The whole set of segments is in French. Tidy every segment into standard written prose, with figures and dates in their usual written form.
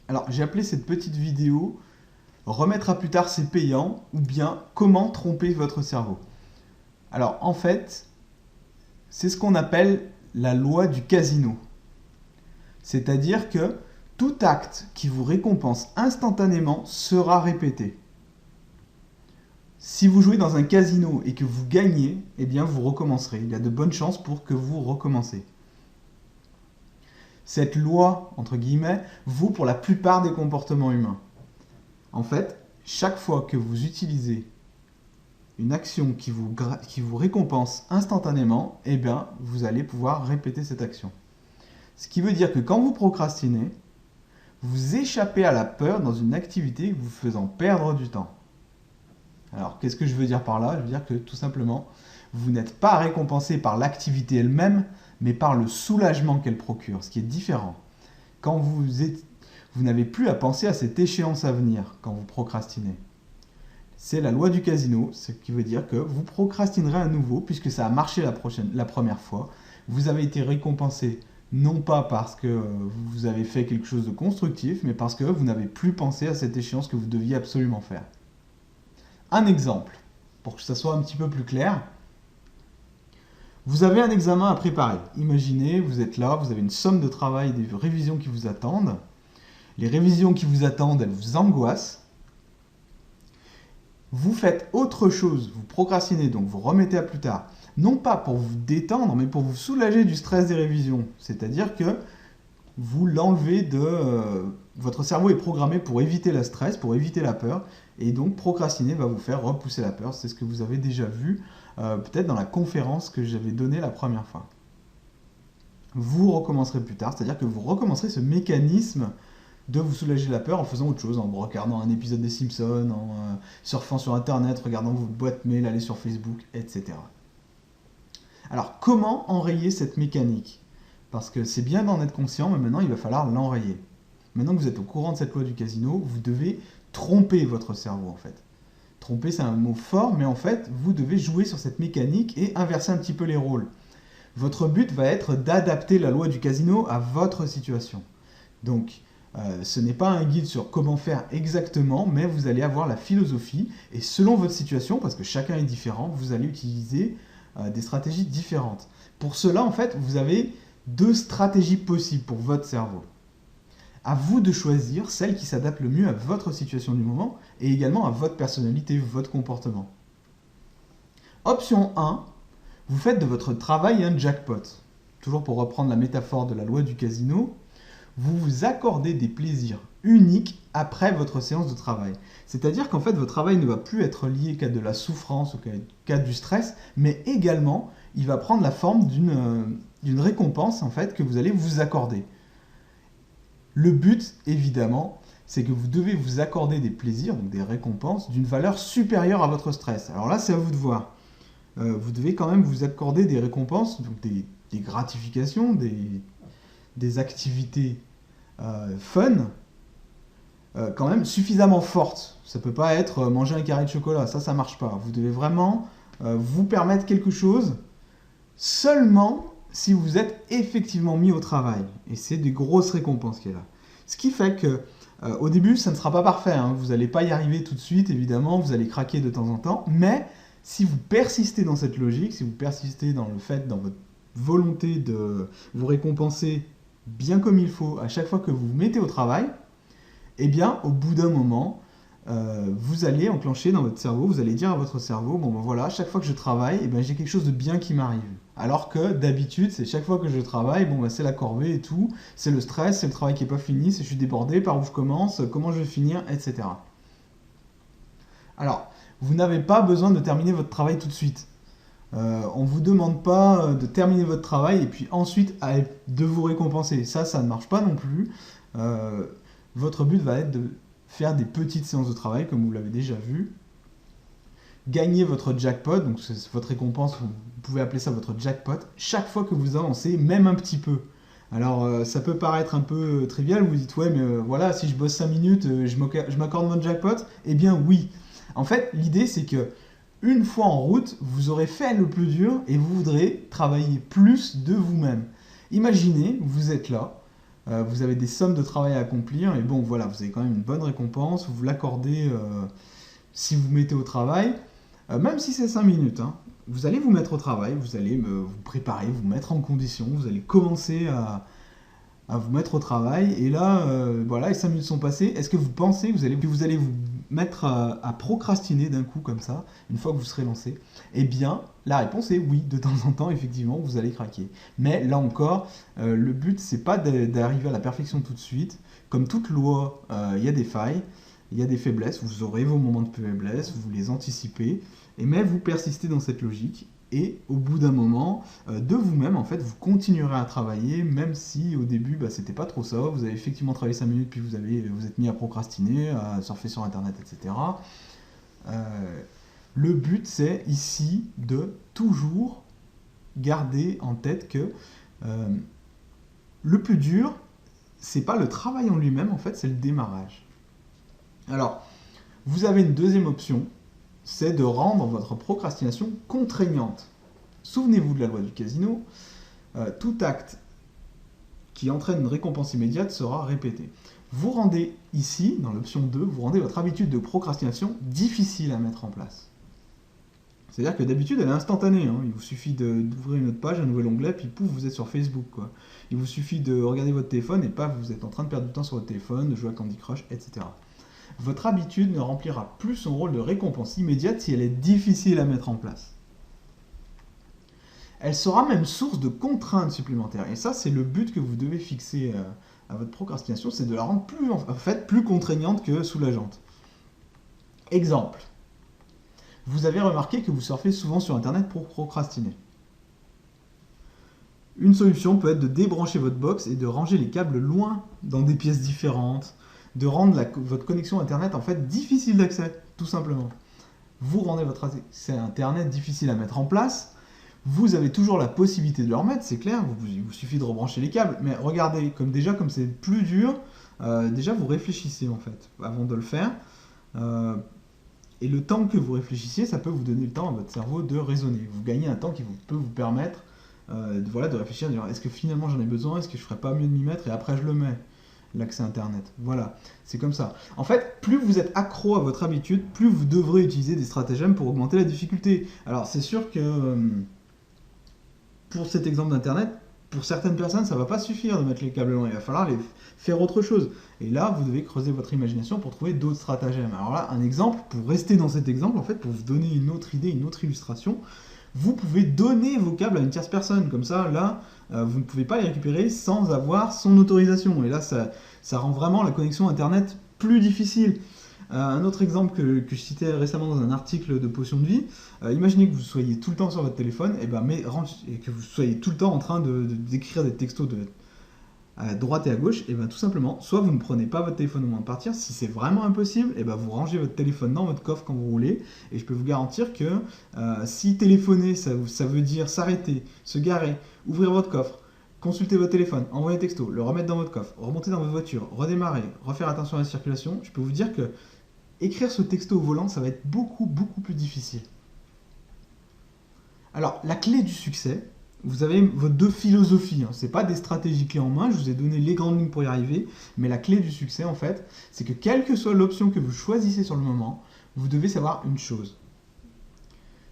Alors, j'ai appelé cette petite vidéo «Remettre à plus tard, c'est payant» ou bien «Comment tromper votre cerveau». Alors, en fait, c'est ce qu'on appelle la loi du casino. C'est-à-dire que tout acte qui vous récompense instantanément sera répété. Si vous jouez dans un casino et que vous gagnez, eh bien vous recommencerez. Il y a de bonnes chances pour que vous recommencez. Cette loi, entre guillemets, vaut pour la plupart des comportements humains. En fait, chaque fois que vous utilisez une action qui vous récompense instantanément, eh bien, vous allez pouvoir répéter cette action. Ce qui veut dire que quand vous procrastinez, vous échappez à la peur dans une activité vous faisant perdre du temps. Alors, qu'est-ce que je veux dire par là? Je veux dire que tout simplement, vous n'êtes pas récompensé par l'activité elle-même, mais par le soulagement qu'elle procure, ce qui est différent. Quand vous n'avez plus à penser à cette échéance à venir quand vous procrastinez. C'est la loi du casino, ce qui veut dire que vous procrastinerez à nouveau, puisque ça a marché la première fois. Vous avez été récompensé non pas parce que vous avez fait quelque chose de constructif, mais parce que vous n'avez plus pensé à cette échéance que vous deviez absolument faire. Un exemple, pour que ça soit un petit peu plus clair. Vous avez un examen à préparer. Imaginez, vous êtes là, vous avez une somme de travail, des révisions qui vous attendent. Les révisions qui vous attendent, elles vous angoissent. Vous faites autre chose, vous procrastinez, donc vous remettez à plus tard. Non pas pour vous détendre, mais pour vous soulager du stress des révisions. C'est-à-dire que vous l'enlevez de... votre cerveau est programmé pour éviter le stress, pour éviter la peur. Et donc procrastiner va vous faire repousser la peur. C'est ce que vous avez déjà vu peut-être dans la conférence que j'avais donnée la première fois. Vous recommencerez plus tard, c'est-à-dire que vous recommencerez ce mécanisme de vous soulager la peur en faisant autre chose, en regardant un épisode des Simpsons, en surfant sur Internet, regardant vos boîtes mail, aller sur Facebook, etc. Alors, comment enrayer cette mécanique? Parce que c'est bien d'en être conscient, mais maintenant il va falloir l'enrayer. Maintenant que vous êtes au courant de cette loi du casino, vous devez tromper votre cerveau en fait. Tromper, c'est un mot fort, mais en fait, vous devez jouer sur cette mécanique et inverser un petit peu les rôles. Votre but va être d'adapter la loi du casino à votre situation. Donc, ce n'est pas un guide sur comment faire exactement, mais vous allez avoir la philosophie, et selon votre situation, parce que chacun est différent, vous allez utiliser des stratégies différentes. Pour cela, en fait, vous avez deux stratégies possibles pour votre cerveau. À vous de choisir celle qui s'adapte le mieux à votre situation du moment et également à votre personnalité, votre comportement. Option 1, vous faites de votre travail un jackpot. Toujours pour reprendre la métaphore de la loi du casino, vous vous accordez des plaisirs uniques après votre séance de travail. C'est-à-dire qu'en fait, votre travail ne va plus être lié qu'à de la souffrance ou qu'à du stress, mais également, il va prendre la forme d'une récompense en fait, que vous allez vous accorder. Le but, évidemment, c'est que vous devez vous accorder des plaisirs, donc des récompenses, d'une valeur supérieure à votre stress. Alors là, c'est à vous de voir. Vous devez quand même vous accorder des récompenses, donc des gratifications, des activités fun, quand même suffisamment fortes. Ça ne peut pas être manger un carré de chocolat, ça marche pas. Vous devez vraiment vous permettre quelque chose seulement si vous êtes effectivement mis au travail. Et c'est des grosses récompenses qu'il y a là. Ce qui fait que au début, ça ne sera pas parfait. Hein. Vous n'allez pas y arriver tout de suite, évidemment. Vous allez craquer de temps en temps. Mais si vous persistez dans cette logique, si vous persistez dans le fait, dans votre volonté de vous récompenser bien comme il faut à chaque fois que vous vous mettez au travail, eh bien, au bout d'un moment, vous allez enclencher dans votre cerveau, vous allez dire à votre cerveau, bon ben voilà, chaque fois que je travaille, eh ben, j'ai quelque chose de bien qui m'arrive. Alors que d'habitude, c'est chaque fois que je travaille, bon ben c'est la corvée et tout, c'est le stress, c'est le travail qui n'est pas fini, c'est je suis débordé, par où je commence, comment je vais finir, etc. Alors, vous n'avez pas besoin de terminer votre travail tout de suite. On ne vous demande pas de terminer votre travail et puis ensuite de vous récompenser. Ça ne marche pas non plus. Votre but va être de faire des petites séances de travail, comme vous l'avez déjà vu. Gagner votre jackpot, donc c'est votre récompense, vous pouvez appeler ça votre jackpot, chaque fois que vous avancez, même un petit peu. Alors ça peut paraître un peu trivial, vous dites ouais mais voilà, si je bosse 5 minutes, je m'accorde mon jackpot. Eh bien oui. En fait, l'idée c'est que une fois en route, vous aurez fait le plus dur et vous voudrez travailler plus de vous-même. Imaginez, vous êtes là, vous avez des sommes de travail à accomplir, et bon voilà, vous avez quand même une bonne récompense, vous l'accordez si vous mettez au travail, même si c'est 5 minutes, hein. Vous allez vous mettre au travail, vous allez vous préparer, vous mettre en condition, vous allez commencer à vous mettre au travail, et là, voilà, les 5 minutes sont passées. Est-ce que vous pensez que vous allez vous mettre à procrastiner d'un coup comme ça, une fois que vous serez lancé? Eh bien, la réponse est oui, de temps en temps, effectivement, vous allez craquer. Mais là encore, le but, c'est pas d'arriver à la perfection tout de suite. Comme toute loi, il y a des failles, il y a des faiblesses, vous aurez vos moments de faiblesse, vous les anticipez, mais vous persistez dans cette logique. Et au bout d'un moment, de vous-même, en fait, vous continuerez à travailler, même si au début, c'était pas trop ça. Vous avez effectivement travaillé 5 minutes, puis vous êtes mis à procrastiner, à surfer sur Internet, etc. Le but, c'est ici de toujours garder en tête que le plus dur, c'est pas le travail en lui-même, en fait, c'est le démarrage. Alors, vous avez une deuxième option, c'est de rendre votre procrastination contraignante. Souvenez-vous de la loi du casino, tout acte qui entraîne une récompense immédiate sera répété. Vous rendez ici, dans l'option 2, vous rendez votre habitude de procrastination difficile à mettre en place. C'est-à-dire que d'habitude, elle est instantanée, hein. Il vous suffit d'ouvrir une autre page, un nouvel onglet, puis pouf, vous êtes sur Facebook, quoi. Il vous suffit de regarder votre téléphone, et paf, vous êtes en train de perdre du temps sur votre téléphone, de jouer à Candy Crush, etc. Votre habitude ne remplira plus son rôle de récompense immédiate si elle est difficile à mettre en place. Elle sera même source de contraintes supplémentaires. Et ça, c'est le but que vous devez fixer à votre procrastination, c'est de la rendre plus contraignante que soulageante. Exemple. Vous avez remarqué que vous surfez souvent sur Internet pour procrastiner. Une solution peut être de débrancher votre box et de ranger les câbles loin dans des pièces différentes, de rendre votre connexion Internet en fait difficile d'accès, tout simplement. Vous rendez votre accès Internet difficile à mettre en place, vous avez toujours la possibilité de le remettre, c'est clair, il vous suffit de rebrancher les câbles, mais regardez, comme c'est plus dur, déjà vous réfléchissez en fait, avant de le faire, et le temps que vous réfléchissiez, ça peut vous donner le temps à votre cerveau de raisonner. Vous gagnez un temps qui peut vous permettre de réfléchir, de dire est-ce que finalement j'en ai besoin, est-ce que je ferais pas mieux de m'y mettre, et après je le mets. L'accès Internet. Voilà, c'est comme ça. En fait, plus vous êtes accro à votre habitude, plus vous devrez utiliser des stratagèmes pour augmenter la difficulté. Alors, c'est sûr que pour cet exemple d'Internet, pour certaines personnes, ça ne va pas suffire de mettre les câbles loin. Il va falloir faire autre chose. Et là, vous devez creuser votre imagination pour trouver d'autres stratagèmes. Alors là, un exemple, pour rester dans cet exemple, en fait, pour vous donner une autre idée, une autre illustration, vous pouvez donner vos câbles à une tierce personne. Comme ça, là, vous ne pouvez pas les récupérer sans avoir son autorisation. Et là, ça rend vraiment la connexion Internet plus difficile. Un autre exemple que je citais récemment dans un article de Potion de Vie, imaginez que vous soyez tout le temps sur votre téléphone et que vous soyez tout le temps en train d'écrire des textos à droite et à gauche, et bien tout simplement, soit vous ne prenez pas votre téléphone au moment de partir, si c'est vraiment impossible, et ben vous rangez votre téléphone dans votre coffre quand vous roulez, et je peux vous garantir que si téléphoner, ça veut dire s'arrêter, se garer, ouvrir votre coffre, consulter votre téléphone, envoyer un texto, le remettre dans votre coffre, remonter dans votre voiture, redémarrer, refaire attention à la circulation, je peux vous dire que écrire ce texto au volant, ça va être beaucoup, beaucoup plus difficile. Alors, la clé du succès, vous avez vos deux philosophies, hein. C'est pas des stratégies clés en main, je vous ai donné les grandes lignes pour y arriver, mais la clé du succès, en fait, c'est que quelle que soit l'option que vous choisissez sur le moment, vous devez savoir une chose.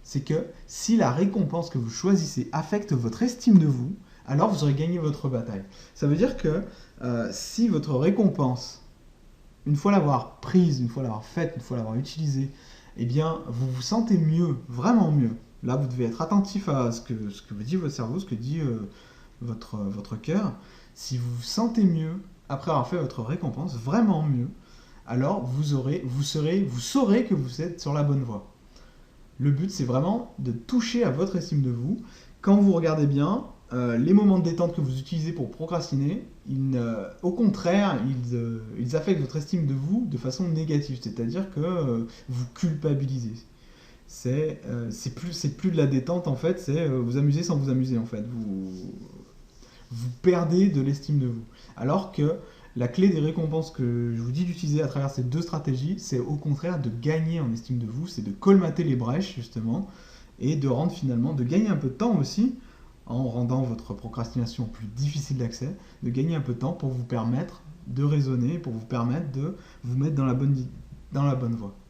C'est que si la récompense que vous choisissez affecte votre estime de vous, alors vous aurez gagné votre bataille. Ça veut dire que si votre récompense, une fois l'avoir prise, une fois l'avoir faite, une fois l'avoir utilisée, eh bien, vous vous sentez mieux, vraiment mieux. Là, vous devez être attentif à ce que vous dit votre cerveau, ce que dit votre cœur. Si vous vous sentez mieux, après avoir fait votre récompense, vraiment mieux, alors vous saurez que vous êtes sur la bonne voie. Le but, c'est vraiment de toucher à votre estime de vous. Quand vous regardez bien, les moments de détente que vous utilisez pour procrastiner, au contraire, ils affectent votre estime de vous de façon négative. C'est-à-dire que vous culpabilisez. C'est plus de la détente, en fait, c'est vous amuser sans vous amuser, en fait. Vous perdez de l'estime de vous. Alors que la clé des récompenses que je vous dis d'utiliser à travers ces deux stratégies, c'est au contraire de gagner en estime de vous, c'est de colmater les brèches, justement, et de gagner un peu de temps aussi, en rendant votre procrastination plus difficile d'accès, de gagner un peu de temps pour vous permettre de raisonner, pour vous permettre de vous mettre dans la bonne voie.